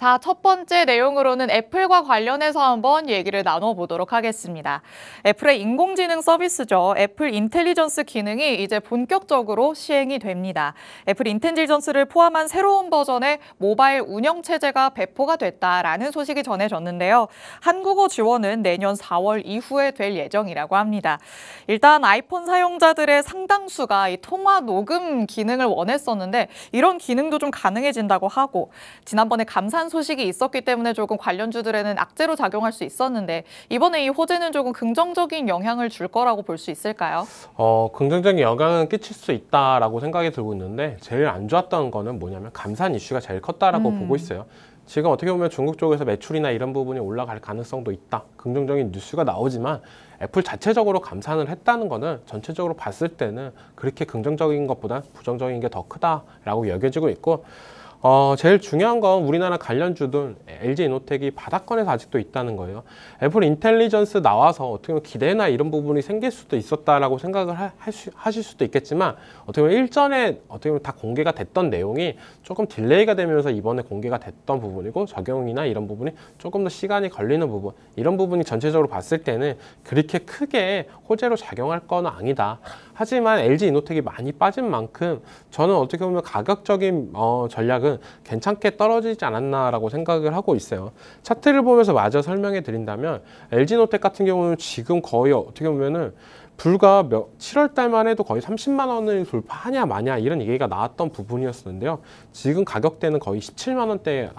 자, 첫 번째 내용으로는 애플과 관련해서 한번 얘기를 나눠보도록 하겠습니다. 애플의 인공지능 서비스죠. 애플 인텔리전스 기능이 이제 본격적으로 시행이 됩니다. 애플 인텔리전스를 포함한 새로운 버전의 모바일 운영체제가 배포가 됐다라는 소식이 전해졌는데요. 한국어 지원은 내년 4월 이후에 될 예정이라고 합니다. 일단 아이폰 사용자들의 상당수가 이 통화 녹음 기능을 원했었는데 이런 기능도 좀 가능해진다고 하고 지난번에 감산 소식이 있었기 때문에 조금 관련주들에는 악재로 작용할 수 있었는데 이번에 이 호재는 조금 긍정적인 영향을 줄 거라고 볼 수 있을까요? 긍정적인 영향은 끼칠 수 있다라고 생각이 들고 있는데 제일 안 좋았던 거는 뭐냐면 감산 이슈가 제일 컸다라고 보고 있어요. 지금 어떻게 보면 중국 쪽에서 매출이나 이런 부분이 올라갈 가능성도 있다. 긍정적인 뉴스가 나오지만 애플 자체적으로 감산을 했다는 거는 전체적으로 봤을 때는 그렇게 긍정적인 것보다 부정적인 게 더 크다라고 여겨지고 있고 제일 중요한 건 우리나라 관련주들 LG이노텍이 바닥권에서 아직도 있다는 거예요. 애플 인텔리전스 나와서 어떻게 보면 기대나 이런 부분이 생길 수도 있었다라고 생각을 하실 수도 있겠지만 어떻게 보면 일전에 어떻게 보면 다 공개가 됐던 내용이 조금 딜레이가 되면서 이번에 공개가 됐던 부분이고 적용이나 이런 부분이 조금 더 시간이 걸리는 부분 이런 부분이 전체적으로 봤을 때는 그렇게 크게 호재로 작용할 건 아니다. 하지만 LG이노텍이 많이 빠진 만큼 저는 어떻게 보면 가격적인 전략은 괜찮게 떨어지지 않았나라고 생각을 하고 있어요. 차트를 보면서 마저 설명해 드린다면 LG이노텍 같은 경우는 지금 거의 어떻게 보면은 불과 7월 달만 해도 거의 30만 원을 돌파하냐 마냐 이런 얘기가 나왔던 부분이었는데요. 지금 가격대는 거의 17만 원대에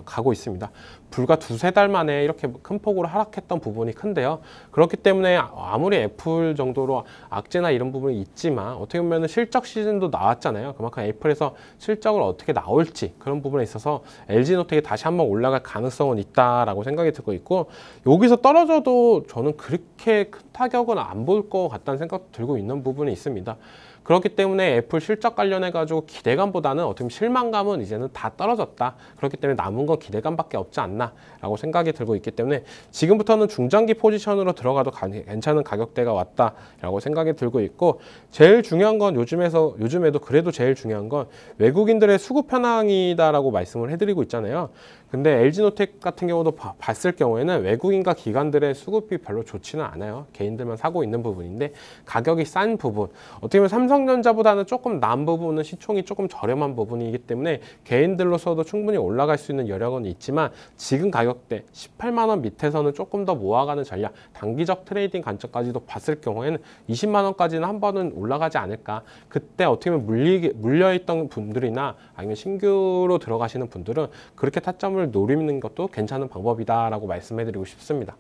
가고 있습니다. 불과 두세 달 만에 이렇게 큰 폭으로 하락했던 부분이 큰데요. 그렇기 때문에 아무리 애플 정도로 악재나 이런 부분이 있지만 어떻게 보면 실적 시즌도 나왔잖아요. 그만큼 애플에서 실적을 어떻게 나올지 그런 부분에 있어서 LG이노텍이 다시 한번 올라갈 가능성은 있다라고 생각이 들고 있고 여기서 떨어져도 저는 그렇게 큰 타격은 안 볼 것 같다는 생각도 들고 있는 부분이 있습니다. 그렇기 때문에 애플 실적 관련해 가지고 기대감보다는 어떻게 보면 실망감은 이제는 다 떨어졌다. 그렇기 때문에 남은 건 기대감밖에 없지 않나라고 생각이 들고 있기 때문에 지금부터는 중장기 포지션으로 들어가도 괜찮은 가격대가 왔다라고 생각이 들고 있고 제일 중요한 건 요즘에도 그래도 제일 중요한 건 외국인들의 수급 현황이다라고 말씀을 해드리고 있잖아요. 근데 LG이노텍 같은 경우도 봤을 경우에는 외국인과 기관들의 수급이 별로 좋지는 않아요. 개인들만 사고 있는 부분인데 가격이 싼 부분 어떻게 보면 삼성전자보다는 조금 난 부분은 시총이 조금 저렴한 부분이기 때문에 개인들로서도 충분히 올라갈 수 있는 여력은 있지만 지금 가격대 18만 원 밑에서는 조금 더 모아가는 전략 단기적 트레이딩 관점까지도 봤을 경우에는 20만 원까지는 한 번은 올라가지 않을까. 그때 어떻게 보면 물려있던 분들이나 아니면 신규로 들어가시는 분들은 그렇게 타점을 노리는 것도 괜찮은 방법이다라고 말씀해드리고 싶습니다.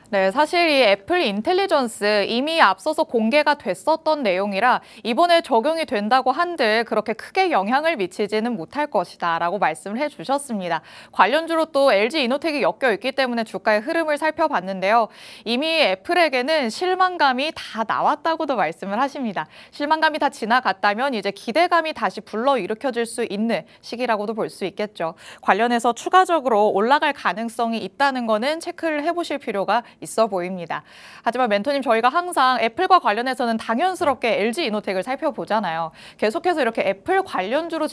네, 사실 이 애플 인텔리전스 이미 앞서서 공개가 됐었던 내용이라 이번에 적용이 된다고 한들 그렇게 크게 영향을 미치지는 못할 것이다 라고 말씀을 해주셨습니다. 관련주로 또 LG이노텍이 엮여 있기 때문에 주가의 흐름을 살펴봤는데요. 이미 애플에게는 실망감이 다 나왔다고도 말씀을 하십니다. 실망감이 다 지나갔다면 이제 기대감이 다시 불러일으켜질 수 있는 시기라고도 볼 수 있겠죠. 관련해서 추가적으로 올라갈 가능성이 있다는 거는 체크를 해보실 필요가 있어 보입니다. 하지만 멘토님 저희가 항상 애플과 관련해서는 당연스럽게 LG이노텍을 살펴보잖아요. 계속해서 이렇게 애플 관련주로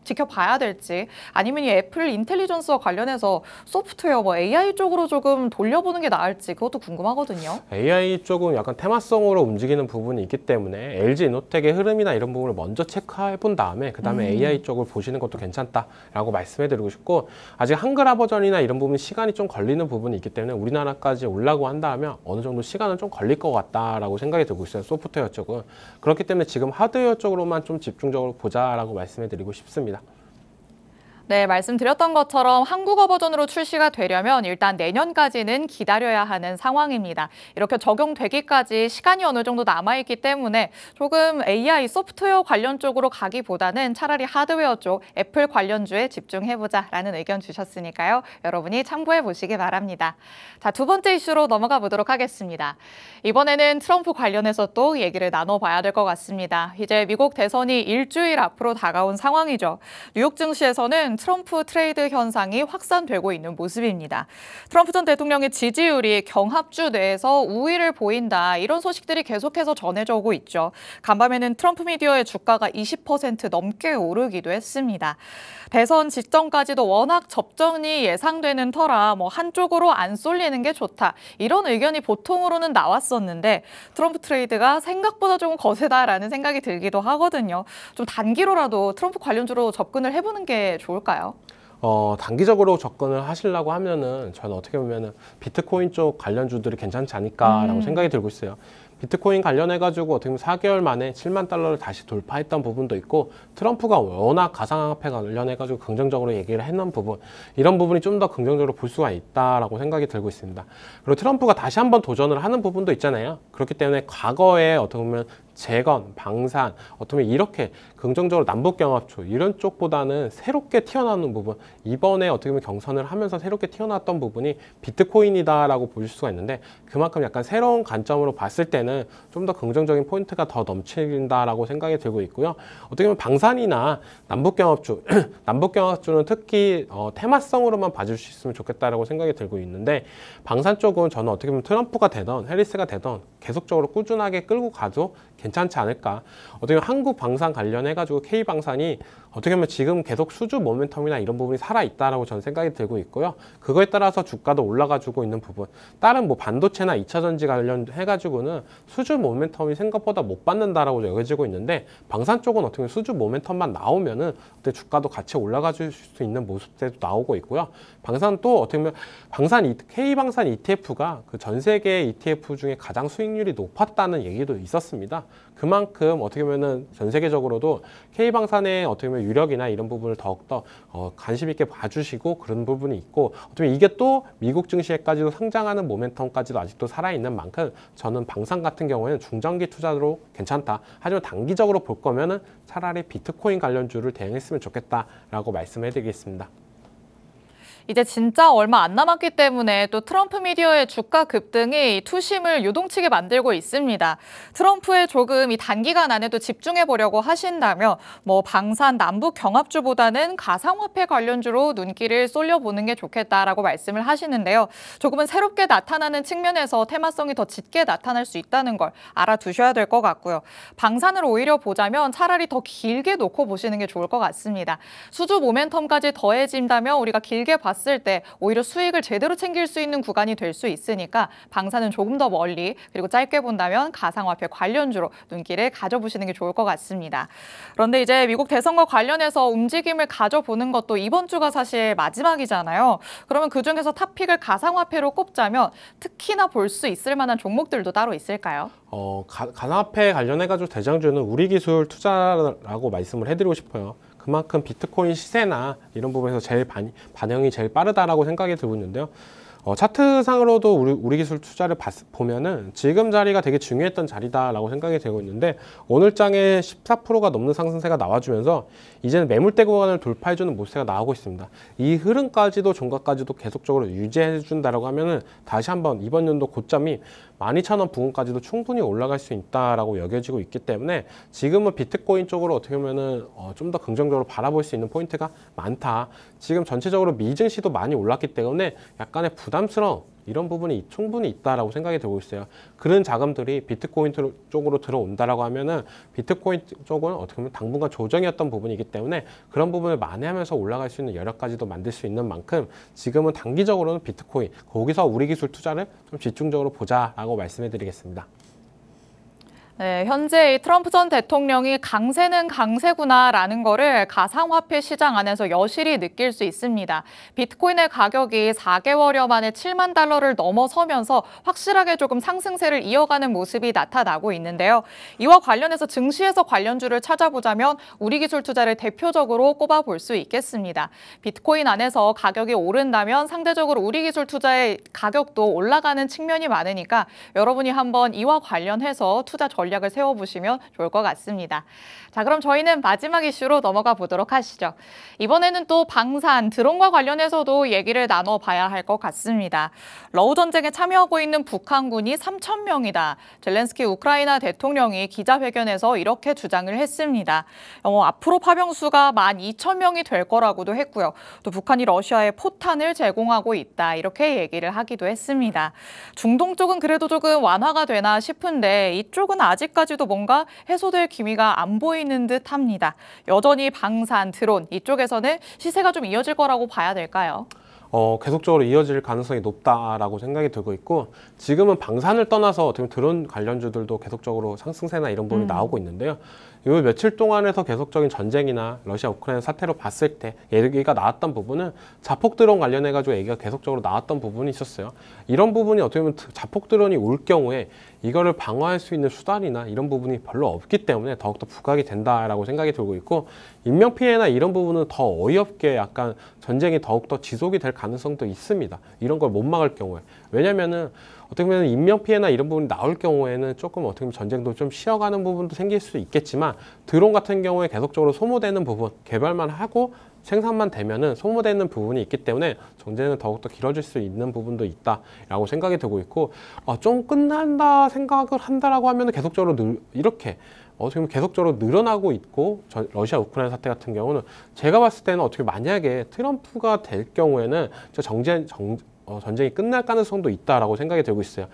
지켜봐야 될지 아니면 이 애플 인텔리전스와 관련해서 소프트웨어 AI 쪽으로 조금 돌려보는 게 나을지 그것도 궁금하거든요. AI 쪽은 약간 테마성으로 움직이는 부분이 있기 때문에 LG이노텍의 흐름이나 이런 부분을 먼저 체크해 본 다음에 그 다음에 AI 쪽을 보시는 것도 괜찮다라고 말씀해드리고 싶고 아직 한글화 버전이나 이런 부분 시간이 좀 걸리는 부분이 있기 때문에 우리나라까지 올라고 한다면 어느 정도 시간은 좀 걸릴 것 같다라고 생각이 들고 있어요. 소프트웨어 쪽은. 그렇기 때문에 지금 하드웨어 쪽으로만 좀 집중적으로 보자라고 말씀해드리고 싶습니다. 네, 말씀드렸던 것처럼 한국어 버전으로 출시가 되려면 일단 내년까지는 기다려야 하는 상황입니다. 이렇게 적용되기까지 시간이 어느 정도 남아있기 때문에 조금 AI 소프트웨어 관련 쪽으로 가기보다는 차라리 하드웨어 쪽 애플 관련주에 집중해보자라는 의견 주셨으니까요. 여러분이 참고해 보시기 바랍니다. 자, 두 번째 이슈로 넘어가 보도록 하겠습니다. 이번에는 트럼프 관련해서 또 얘기를 나눠봐야 될 것 같습니다. 이제 미국 대선이 일주일 앞으로 다가온 상황이죠. 뉴욕 증시에서는 트럼프 트레이드 현상이 확산되고 있는 모습입니다. 트럼프 전 대통령의 지지율이 경합주 내에서 우위를 보인다, 이런 소식들이 계속해서 전해져 오고 있죠. 간밤에는 트럼프 미디어의 주가가 20% 넘게 오르기도 했습니다. 대선 직전까지도 워낙 접전이 예상되는 터라 한쪽으로 안 쏠리는 게 좋다, 이런 의견이 보통으로는 나왔었는데 트럼프 트레이드가 생각보다 조금 거세다라는 생각이 들기도 하거든요. 좀 단기로라도 트럼프 관련주로 접근을 해보는 게 좋을까요? 단기적으로 접근을 하시려고 하면은 저는 어떻게 보면은 비트코인 쪽 관련주들이 괜찮지 않을까라고 생각이 들고 있어요. 비트코인 관련해가지고 어떻게 보면 4개월 만에 7만 달러를 다시 돌파했던 부분도 있고, 트럼프가 워낙 가상화폐 관련해가지고 긍정적으로 얘기를 했는 부분, 이런 부분이 좀 더 긍정적으로 볼 수가 있다라고 생각이 들고 있습니다. 그리고 트럼프가 다시 한번 도전을 하는 부분도 있잖아요. 그렇기 때문에 과거에 어떻게 보면 재건, 방산, 어떻게 보면 이렇게 긍정적으로 남북경합초 이런 쪽보다는 새롭게 튀어나오는 부분, 이번에 어떻게 보면 경선을 하면서 새롭게 튀어나왔던 부분이 비트코인이다라고 볼 수가 있는데, 그만큼 약간 새로운 관점으로 봤을 때는 좀 더 긍정적인 포인트가 더 넘친다라고 생각이 들고 있고요. 어떻게 보면 방산이나 남북경합주, 남북경합주는 특히 테마성으로만 봐줄 수 있으면 좋겠다라고 생각이 들고 있는데, 방산 쪽은 저는 어떻게 보면 트럼프가 되던 해리스가 되던 계속적으로 꾸준하게 끌고 가도 괜찮지 않을까. 어떻게 보면 한국 방산 관련해가지고 K방산이 어떻게 보면 지금 계속 수주 모멘텀이나 이런 부분이 살아있다라고 저는 생각이 들고 있고요. 그거에 따라서 주가도 올라가지고 있는 부분, 다른 반도체나 2차전지 관련해가지고는 수주 모멘텀이 생각보다 못 받는다라고 여겨지고 있는데, 방산 쪽은 어떻게 보면 수주 모멘텀만 나오면은 그때 주가도 같이 올라가줄 수 있는 모습들도 나오고 있고요. 방산 또 어떻게 보면 K방산 ETF가 그 전 세계 ETF 중에 가장 수익률이 높았다는 얘기도 있었습니다. 그만큼 어떻게 보면은 전 세계적으로도 K방산의 어떻게 보면 유력이나 이런 부분을 더욱더 관심 있게 봐주시고 그런 부분이 있고, 어떻게 보면 이게 또 미국 증시에까지도 상장하는 모멘텀까지도 아직도 살아있는 만큼 저는 방산 같은 경우에는 중장기 투자로 괜찮다. 하지만 단기적으로 볼 거면은 차라리 비트코인 관련주를 대응했으면 좋겠다라고 말씀해드리겠습니다. 이제 진짜 얼마 안 남았기 때문에 또 트럼프 미디어의 주가 급등이 투심을 요동치게 만들고 있습니다. 트럼프에 조금 이 단기간 안에도 집중해 보려고 하신다면 방산 남북 경합주보다는 가상화폐 관련주로 눈길을 쏠려보는 게 좋겠다라고 말씀을 하시는데요. 조금은 새롭게 나타나는 측면에서 테마성이 더 짙게 나타날 수 있다는 걸 알아두셔야 될 것 같고요. 방산을 오히려 보자면 차라리 더 길게 놓고 보시는 게 좋을 것 같습니다. 수주 모멘텀까지 더해진다면 우리가 길게 봤을 때 오히려 수익을 제대로 챙길 수 있는 구간이 될 수 있으니까 방산은 조금 더 멀리, 그리고 짧게 본다면 가상화폐 관련주로 눈길을 가져보시는 게 좋을 것 같습니다. 그런데 이제 미국 대선과 관련해서 움직임을 가져보는 것도 이번 주가 사실 마지막이잖아요. 그러면 그중에서 탑픽을 가상화폐로 꼽자면 특히나 볼 수 있을 만한 종목들도 따로 있을까요? 가상화폐 관련해가지고 대장주는 우리기술 투자라고 말씀을 해드리고 싶어요. 그만큼 비트코인 시세나 이런 부분에서 제일 반영이 제일 빠르다라고 생각이 들고 있는데요. 차트상으로도 우리 기술 투자를 보면은 지금 자리가 되게 중요했던 자리다라고 생각이 되고 있는데, 오늘 장에 14%가 넘는 상승세가 나와주면서 이제는 매물대 구간을 돌파해주는 모습세가 나오고 있습니다. 이 흐름까지도 종가까지도 계속적으로 유지해준다라고 하면은 다시 한번 이번 연도 고점이 12,000원 부근까지도 충분히 올라갈 수 있다라고 여겨지고 있기 때문에 지금은 비트코인 쪽으로 어떻게 보면은 좀 더 긍정적으로 바라볼 수 있는 포인트가 많다. 지금 전체적으로 미증시도 많이 올랐기 때문에 약간의 부담스러운 이런 부분이 충분히 있다라고 생각이 들고 있어요. 그런 자금들이 비트코인 쪽으로 들어온다라고 하면은 비트코인 쪽은 어떻게 보면 당분간 조정이었던 부분이기 때문에 그런 부분을 만회하면서 올라갈 수 있는 여력까지도 만들 수 있는 만큼 지금은 단기적으로는 비트코인, 거기서 우리 기술 투자를 좀 집중적으로 보자라고 말씀해드리겠습니다. 네, 현재 트럼프 전 대통령이 강세는 강세구나라는 거를 가상화폐 시장 안에서 여실히 느낄 수 있습니다. 비트코인의 가격이 4개월여 만에 7만 달러를 넘어서면서 확실하게 조금 상승세를 이어가는 모습이 나타나고 있는데요. 이와 관련해서 증시에서 관련주를 찾아보자면 우리기술 투자를 대표적으로 꼽아볼 수 있겠습니다. 비트코인 안에서 가격이 오른다면 상대적으로 우리기술 투자의 가격도 올라가는 측면이 많으니까 여러분이 한번 이와 관련해서 투자 전략 전략을 세워보시면 좋을 것 같습니다. 자, 그럼 저희는 마지막 이슈로 넘어가 보도록 하시죠. 이번에는 또 방산, 드론과 관련해서도 얘기를 나눠봐야 할 것 같습니다. 러우 전쟁에 참여하고 있는 북한군이 3,000명이다. 젤렌스키 우크라이나 대통령이 기자회견에서 이렇게 주장을 했습니다. 앞으로 파병 수가 12,000명이 될 거라고도 했고요. 또 북한이 러시아에 포탄을 제공하고 있다. 이렇게 얘기를 하기도 했습니다. 중동 쪽은 그래도 조금 완화가 되나 싶은데 이쪽은 아직까지도 뭔가 해소될 기미가 안 보이는 듯 합니다. 여전히 방산, 드론 이쪽에서는 시세가 좀 이어질 거라고 봐야 될까요? 계속적으로 이어질 가능성이 높다라고 생각이 들고 있고, 지금은 방산을 떠나서 어떻게 보면 드론 관련주들도 계속적으로 상승세나 이런 부분이 나오고 있는데요. 요 며칠 동안에서 계속적인 전쟁이나 러시아 우크라이나 사태로 봤을 때 얘기가 나왔던 부분은 자폭 드론 관련해가지고 얘기가 계속적으로 나왔던 부분이 있었어요. 이런 부분이 어떻게 보면 자폭 드론이 올 경우에 이거를 방어할 수 있는 수단이나 이런 부분이 별로 없기 때문에 더욱더 부각이 된다라고 생각이 들고 있고, 인명피해나 이런 부분은 더 어이없게 약간 전쟁이 더욱더 지속이 될 가능성도 있습니다. 이런 걸 못 막을 경우에. 왜냐면은 어떻게 보면 인명피해나 이런 부분이 나올 경우에는 조금 어떻게 보면 전쟁도 좀 쉬어가는 부분도 생길 수 있겠지만, 드론 같은 경우에 계속적으로 소모되는 부분, 개발만 하고 생산만 되면은 소모되는 부분이 있기 때문에 전쟁은 더욱더 길어질 수 있는 부분도 있다라고 생각이 들고 있고, 좀 끝난다 생각을 한다라고 하면은 계속적으로 이렇게 어떻게 보면 계속적으로 늘어나고 있고, 러시아 우크라이나 사태 같은 경우는 제가 봤을 때는 어떻게 만약에 트럼프가 될 경우에는 전쟁이 끝날 가능성도 있다라고 생각이 들고 있어요.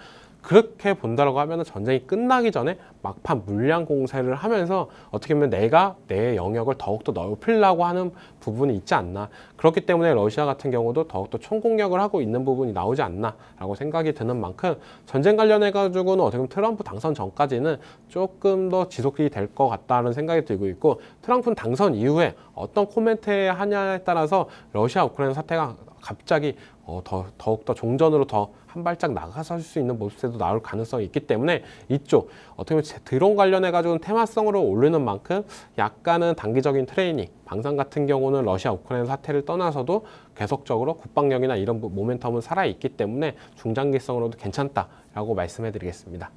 그렇게 본다라고 하면 전쟁이 끝나기 전에 막판 물량 공세를 하면서 어떻게 보면 내가 내 영역을 더욱더 넓히려고 하는 부분이 있지 않나. 그렇기 때문에 러시아 같은 경우도 더욱더 총공격을 하고 있는 부분이 나오지 않나라고 생각이 드는 만큼, 전쟁 관련해가지고는 어떻게 보면 트럼프 당선 전까지는 조금 더 지속이 될 것 같다는 생각이 들고 있고, 트럼프 당선 이후에 어떤 코멘트 하냐에 따라서 러시아 우크라이나 사태가 갑자기 더욱더 종전으로 더 한 발짝 나가설 수 있는 모습에도 나올 가능성이 있기 때문에, 이쪽 어떻게 보면 드론 관련해가지고는 테마성으로 오르는 만큼 약간은 단기적인 트레이닝, 방산 같은 경우는 러시아 우크라이나 사태를 떠나서도 계속적으로 국방력이나 이런 모멘텀은 살아있기 때문에 중장기성으로도 괜찮다라고 말씀해 드리겠습니다.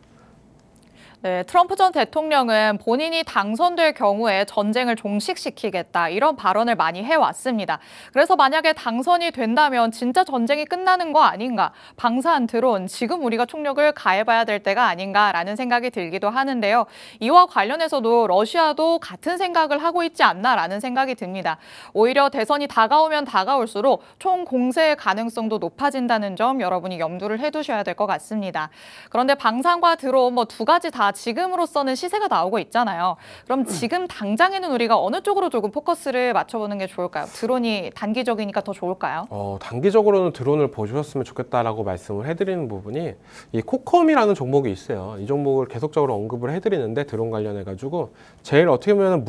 네, 트럼프 전 대통령은 본인이 당선될 경우에 전쟁을 종식시키겠다 이런 발언을 많이 해왔습니다. 그래서 만약에 당선이 된다면 진짜 전쟁이 끝나는 거 아닌가, 방산, 드론, 지금 우리가 총력을 가해봐야 될 때가 아닌가라는 생각이 들기도 하는데요. 이와 관련해서도 러시아도 같은 생각을 하고 있지 않나라는 생각이 듭니다. 오히려 대선이 다가오면 다가올수록 총 공세의 가능성도 높아진다는 점 여러분이 염두를 해두셔야 될 것 같습니다. 그런데 방산과 드론 두 가지 다 지금으로서는 시세가 나오고 있잖아요. 그럼 지금 당장에는 우리가 어느 쪽으로 조금 포커스를 맞춰보는 게 좋을까요? 드론이 단기적이니까 더 좋을까요? 단기적으로는 드론을 보셨으면 좋겠다라고 말씀을 해드리는 부분이, 이 코컴이라는 종목이 있어요. 이 종목을 계속적으로 언급을 해드리는데, 드론 관련해가지고 제일 어떻게 보면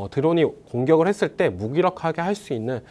드론이 공격을 했을 때 무기력하게 할 수 있는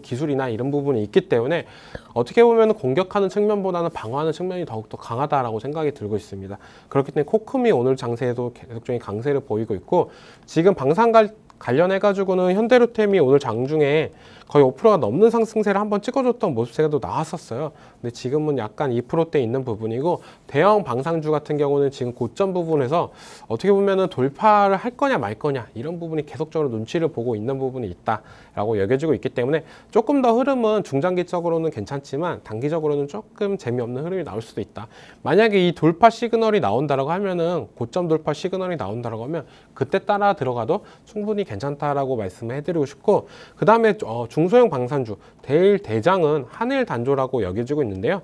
기술이나 이런 부분이 있기 때문에 어떻게 보면 공격하는 측면보다는 방어하는 측면이 더욱더 강하다라고 생각이 들고 있습니다. 그렇기 때문에 코컴이 오늘 장세에도 계속적인 강세를 보이고 있고, 지금 방산 관련해가지고는 현대로템이 오늘 장중에 거의 5%가 넘는 상승세를 한번 찍어줬던 모습세도 나왔었어요. 근데 지금은 약간 2%대 있는 부분이고, 대형 방산주 같은 경우는 지금 고점 부분에서 어떻게 보면은 돌파를 할 거냐 말 거냐 이런 부분이 계속적으로 눈치를 보고 있는 부분이 있다라고 여겨지고 있기 때문에, 조금 더 흐름은 중장기적으로는 괜찮지만 단기적으로는 조금 재미없는 흐름이 나올 수도 있다. 만약에 이 돌파 시그널이 나온다라고 하면은, 고점 돌파 시그널이 나온다라고 하면 그때 따라 들어가도 충분히 괜찮다라고 말씀을 해드리고 싶고, 그 다음에 중소형 방산주 제일 대장은 한일단조라고 여겨지고 있는데요.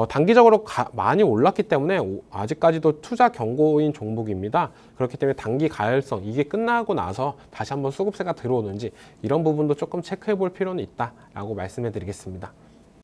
단기적으로 많이 올랐기 때문에 아직까지도 투자 경고인 종목입니다. 그렇기 때문에 단기 가열성, 이게 끝나고 나서 다시 한번 수급세가 들어오는지 이런 부분도 조금 체크해 볼 필요는 있다라고 말씀해 드리겠습니다.